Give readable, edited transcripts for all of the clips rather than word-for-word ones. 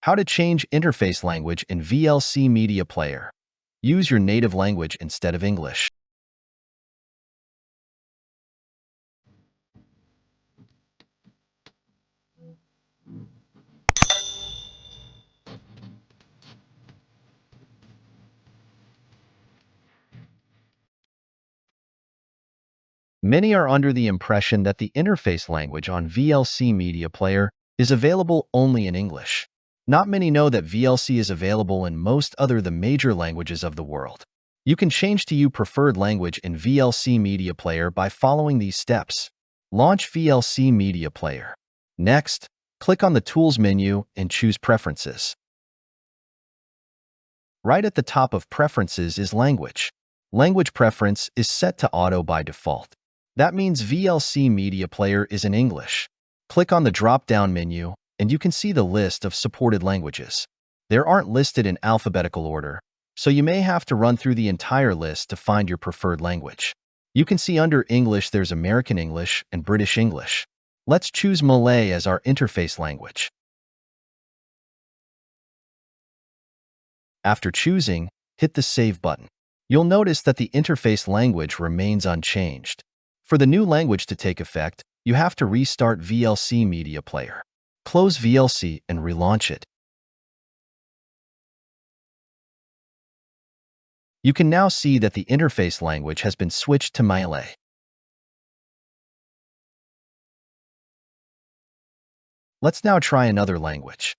How to change interface language in VLC Media Player. Use your native language instead of English. Many are under the impression that the interface language on VLC Media Player is available only in English. Not many know that VLC is available in most other the major languages of the world. You can change to your preferred language in VLC Media Player by following these steps. Launch VLC Media Player. Next, click on the Tools menu and choose Preferences. Right at the top of Preferences is Language. Language preference is set to Auto by default. That means VLC Media Player is in English. Click on the drop-down menu, and you can see the list of supported languages. They aren't listed in alphabetical order, so you may have to run through the entire list to find your preferred language. You can see under English there's American English and British English. Let's choose Malay as our interface language. After choosing, hit the Save button. You'll notice that the interface language remains unchanged. For the new language to take effect, you have to restart VLC Media Player. Close VLC and relaunch it. You can now see that the interface language has been switched to Malay. Let's now try another language.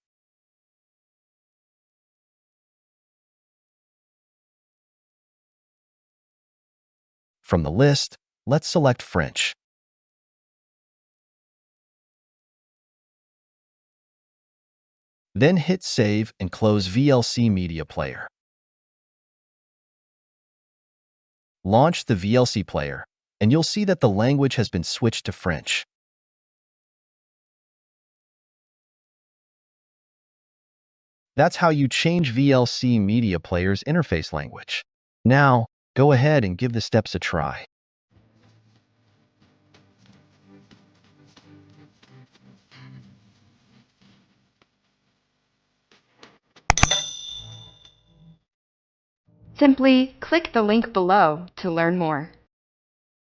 From the list, let's select French. Then hit Save and close VLC Media Player. Launch the VLC player, and you'll see that the language has been switched to French. That's how you change VLC Media Player's interface language. Now, go ahead and give the steps a try. Simply click the link below to learn more.